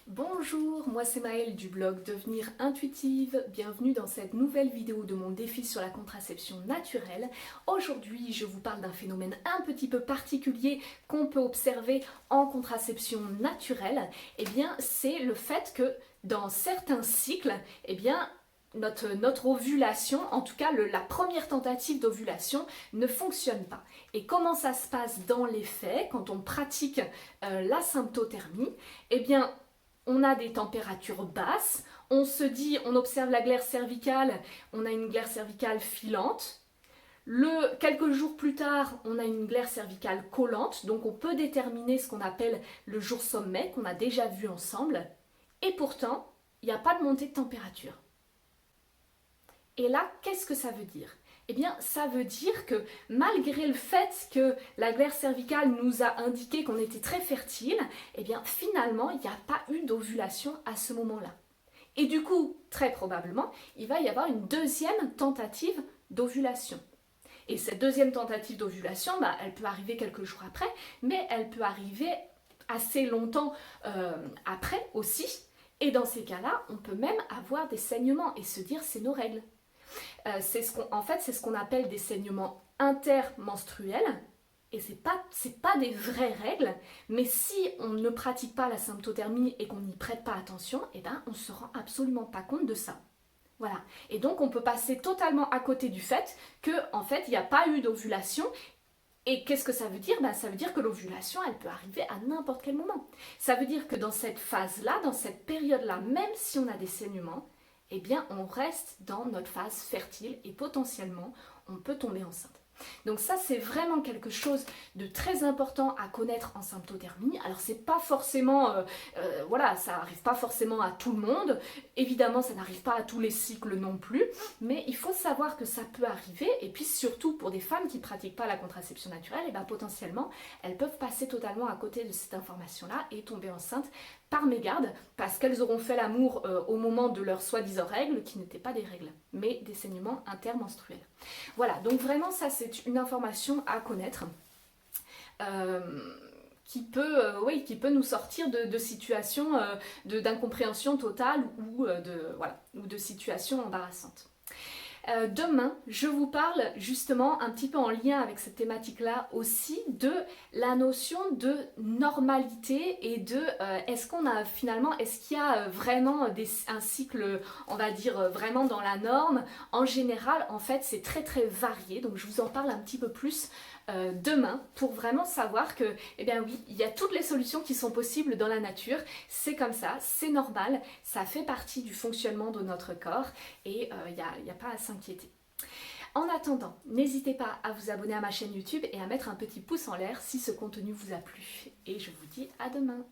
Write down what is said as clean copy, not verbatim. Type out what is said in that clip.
Bonjour, moi c'est Maëlle du blog Devenir Intuitive. Bienvenue dans cette nouvelle vidéo de mon défi sur la contraception naturelle. Aujourd'hui, je vous parle d'un phénomène un petit peu particulier qu'on peut observer en contraception naturelle. C'est le fait que dans certains cycles, notre ovulation, en tout cas la première tentative d'ovulation, ne fonctionne pas. Et comment ça se passe dans les faits quand on pratique la symptothermie? On a des températures basses, on observe la glaire cervicale, on a une glaire cervicale filante. Quelques jours plus tard, on a une glaire cervicale collante, donc on peut déterminer ce qu'on appelle le jour sommet, qu'on a déjà vu ensemble. Et pourtant, il n'y a pas de montée de température. Et là, qu'est-ce que ça veut dire? Ça veut dire que malgré le fait que la glaire cervicale nous a indiqué qu'on était très fertile, finalement, il n'y a pas eu d'ovulation à ce moment-là. Et du coup, très probablement, il va y avoir une deuxième tentative d'ovulation. Et cette deuxième tentative d'ovulation, elle peut arriver quelques jours après, mais elle peut arriver assez longtemps après aussi. Et dans ces cas-là, on peut même avoir des saignements et se dire c'est nos règles. C'est ce qu'on appelle des saignements intermenstruels. Et c'est pas des vraies règles, mais si on ne pratique pas la symptothermie et qu'on n'y prête pas attention, on ne se rend absolument pas compte de ça. Voilà. Et donc on peut passer totalement à côté du fait que il n'y a pas eu d'ovulation. Et qu'est-ce que ça veut dire? Ça veut dire que l'ovulation, elle peut arriver à n'importe quel moment. Ça veut dire que dans cette phase-là, dans cette période-là, même si on a des saignements, on reste dans notre phase fertile et potentiellement, on peut tomber enceinte. Donc ça, c'est vraiment quelque chose de très important à connaître en symptothermie. Alors c'est pas forcément, ça arrive pas forcément à tout le monde. Évidemment, ça n'arrive pas à tous les cycles non plus. Mais il faut savoir que ça peut arriver. Et puis surtout pour des femmes qui pratiquent pas la contraception naturelle, potentiellement, elles peuvent passer totalement à côté de cette information-là et tomber enceinte par mégarde parce qu'elles auront fait l'amour au moment de leurs soi-disant règles qui n'étaient pas des règles, mais des saignements intermenstruels. Voilà, donc vraiment ça c'est une information à connaître qui peut nous sortir de situations d'incompréhension totale ou de situations embarrassantes. Demain, je vous parle justement un petit peu en lien avec cette thématique-là aussi de la notion de normalité et de est-ce qu'il y a vraiment un cycle, on va dire, vraiment dans la norme. En général, c'est très très varié, donc je vous en parle un petit peu plus demain pour vraiment savoir que, oui, il y a toutes les solutions qui sont possibles dans la nature, c'est comme ça, c'est normal, ça fait partie du fonctionnement de notre corps et il n'y a pas à s'inquiéter. En attendant, n'hésitez pas à vous abonner à ma chaîne YouTube et à mettre un petit pouce en l'air si ce contenu vous a plu. Et je vous dis à demain.